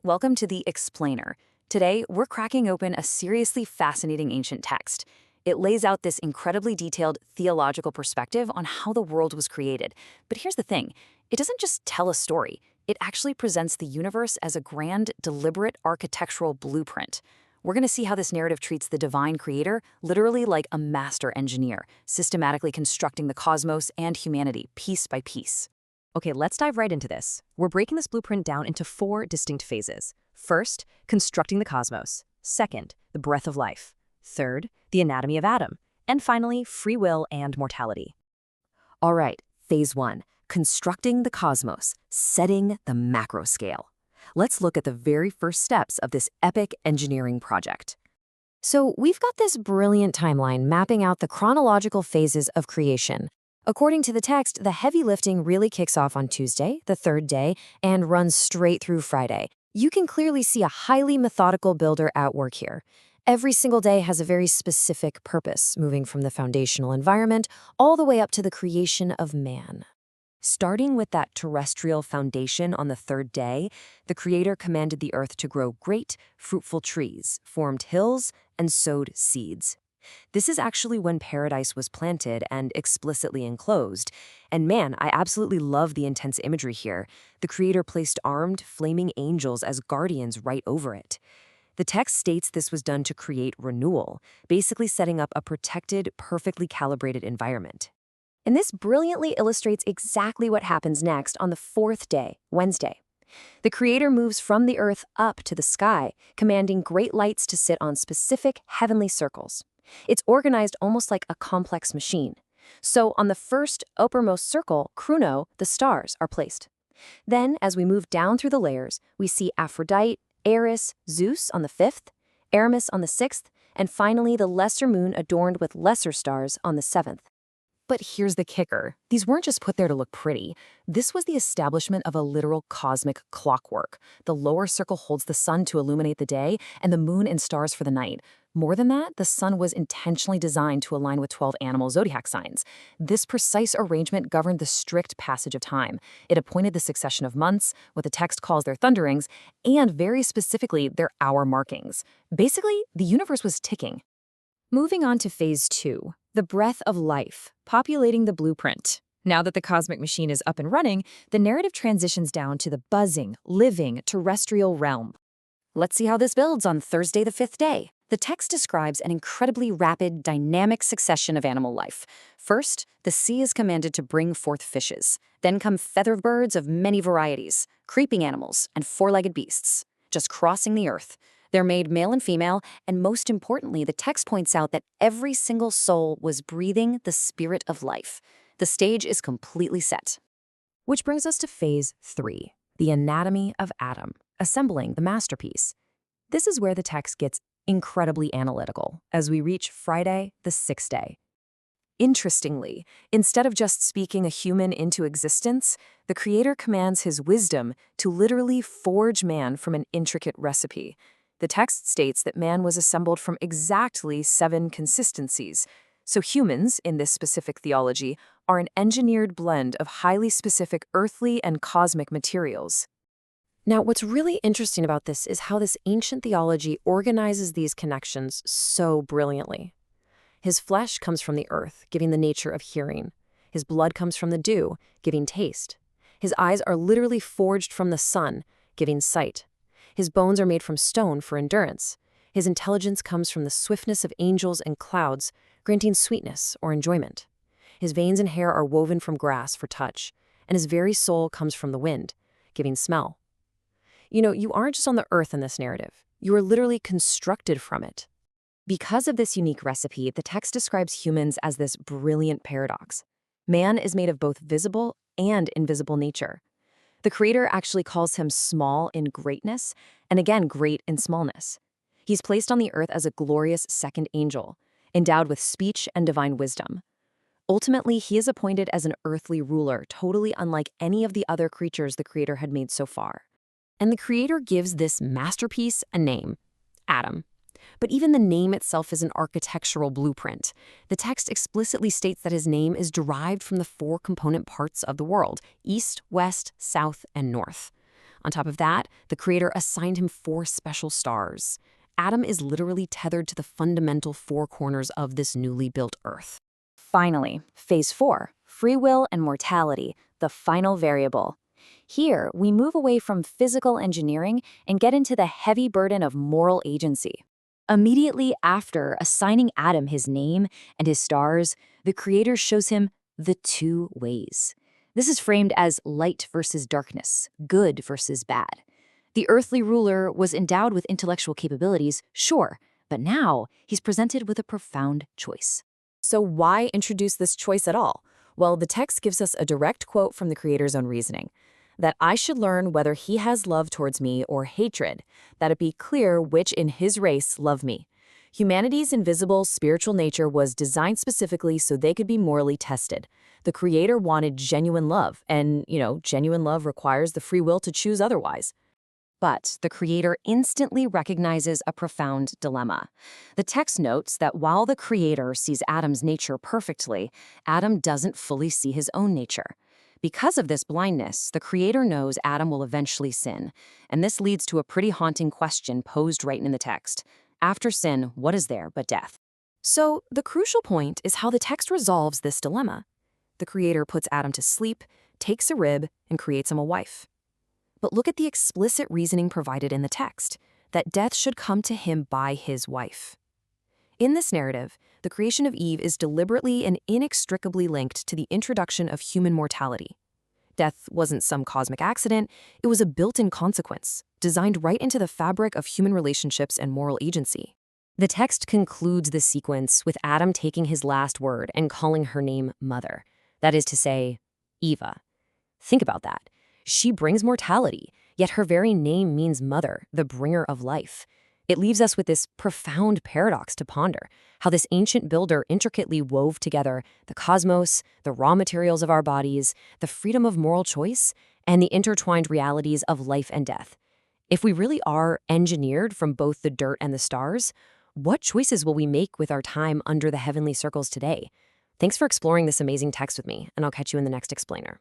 Welcome to the Explainer. Today, we're cracking open a seriously fascinating ancient text. It lays out this incredibly detailed theological perspective on how the world was created. But here's the thing, it doesn't just tell a story, it actually presents the universe as a grand, deliberate architectural blueprint. We're going to see how this narrative treats the divine creator literally like a master engineer, systematically constructing the cosmos and humanity piece by piece. Okay, let's dive right into this. We're breaking this blueprint down into 4 distinct phases. First, constructing the cosmos. Second, the breath of life. Third, the anatomy of Adam. And finally, free will and mortality. All right, phase 1, constructing the cosmos, setting the macro scale. Let's look at the very first steps of this epic engineering project. So we've got this brilliant timeline mapping out the chronological phases of creation. According to the text, the heavy lifting really kicks off on Tuesday, the 3rd day, and runs straight through Friday. You can clearly see a highly methodical builder at work here. Every single day has a very specific purpose, moving from the foundational environment all the way up to the creation of man. Starting with that terrestrial foundation on the 3rd day, the Creator commanded the earth to grow great, fruitful trees, formed hills, and sowed seeds. This is actually when paradise was planted and explicitly enclosed. And man, I absolutely love the intense imagery here. The Creator placed armed, flaming angels as guardians right over it. The text states this was done to create renewal, basically setting up a protected, perfectly calibrated environment. And this brilliantly illustrates exactly what happens next on the 4th day, Wednesday. The Creator moves from the earth up to the sky, commanding great lights to sit on specific heavenly circles. It's organized almost like a complex machine. So on the first uppermost circle, Chrono, the stars, are placed. Then, as we move down through the layers, we see Aphrodite, Eris, Zeus on the 5th, Aramis on the 6th, and finally the lesser moon adorned with lesser stars on the 7th. But here's the kicker. These weren't just put there to look pretty. This was the establishment of a literal cosmic clockwork. The lower circle holds the sun to illuminate the day, and the moon and stars for the night. More than that, the sun was intentionally designed to align with 12 animal zodiac signs. This precise arrangement governed the strict passage of time. It appointed the succession of months, what the text calls their thunderings, and very specifically, their hour markings. Basically, the universe was ticking. Moving on to phase 2, the breath of life, populating the blueprint. Now that the cosmic machine is up and running, the narrative transitions down to the buzzing, living, terrestrial realm. Let's see how this builds on Thursday, the 5th day. The text describes an incredibly rapid, dynamic succession of animal life. First, the sea is commanded to bring forth fishes. Then come feathered birds of many varieties, creeping animals, and four-legged beasts, just crossing the earth. They're made male and female, and most importantly, the text points out that every single soul was breathing the spirit of life. The stage is completely set. Which brings us to phase 3, the anatomy of Adam, assembling the masterpiece. This is where the text gets incredibly analytical as we reach Friday, the 6th day. Interestingly, instead of just speaking a human into existence, the Creator commands his wisdom to literally forge man from an intricate recipe. The text states that man was assembled from exactly 7 consistencies. So humans, in this specific theology, are an engineered blend of highly specific earthly and cosmic materials. Now, what's really interesting about this is how this ancient theology organizes these connections so brilliantly. His flesh comes from the earth, giving the nature of hearing. His blood comes from the dew, giving taste. His eyes are literally forged from the sun, giving sight. His bones are made from stone for endurance. His intelligence comes from the swiftness of angels and clouds, granting sweetness or enjoyment. His veins and hair are woven from grass for touch, and his very soul comes from the wind, giving smell. You aren't just on the earth in this narrative. You are literally constructed from it. Because of this unique recipe, the text describes humans as this brilliant paradox. Man is made of both visible and invisible nature. The Creator actually calls him small in greatness, and again, great in smallness. He's placed on the earth as a glorious second angel, endowed with speech and divine wisdom. Ultimately, he is appointed as an earthly ruler, totally unlike any of the other creatures the Creator had made so far. And the Creator gives this masterpiece a name, Adam. But even the name itself is an architectural blueprint. The text explicitly states that his name is derived from the 4 component parts of the world: east, west, south, and north. On top of that, the Creator assigned him 4 special stars. Adam is literally tethered to the fundamental 4 corners of this newly built Earth. Finally, phase 4, free will and mortality, the final variable. Here, we move away from physical engineering and get into the heavy burden of moral agency. Immediately after assigning Adam his name and his stars, the Creator shows him the 2 ways. This is framed as light versus darkness, good versus bad. The earthly ruler was endowed with intellectual capabilities, sure, but now he's presented with a profound choice. So why introduce this choice at all? Well, the text gives us a direct quote from the Creator's own reasoning, that I should learn whether he has love towards me or hatred, that it be clear which in his race love me. Humanity's invisible spiritual nature was designed specifically so they could be morally tested. The Creator wanted genuine love, and, genuine love requires the free will to choose otherwise. But the Creator instantly recognizes a profound dilemma. The text notes that while the Creator sees Adam's nature perfectly, Adam doesn't fully see his own nature. Because of this blindness, the Creator knows Adam will eventually sin, and this leads to a pretty haunting question posed right in the text. After sin, what is there but death? So, the crucial point is how the text resolves this dilemma. The Creator puts Adam to sleep, takes a rib, and creates him a wife. But look at the explicit reasoning provided in the text, that death should come to him by his wife. In this narrative, the creation of Eve is deliberately and inextricably linked to the introduction of human mortality. Death wasn't some cosmic accident, it was a built-in consequence, designed right into the fabric of human relationships and moral agency. The text concludes the sequence with Adam taking his last word and calling her name Mother, that is to say, Eva. Think about that. She brings mortality, yet her very name means mother, the bringer of life. It leaves us with this profound paradox to ponder, how this ancient builder intricately wove together the cosmos, the raw materials of our bodies, the freedom of moral choice, and the intertwined realities of life and death. If we really are engineered from both the dirt and the stars, what choices will we make with our time under the heavenly circles today? Thanks for exploring this amazing text with me, and I'll catch you in the next explainer.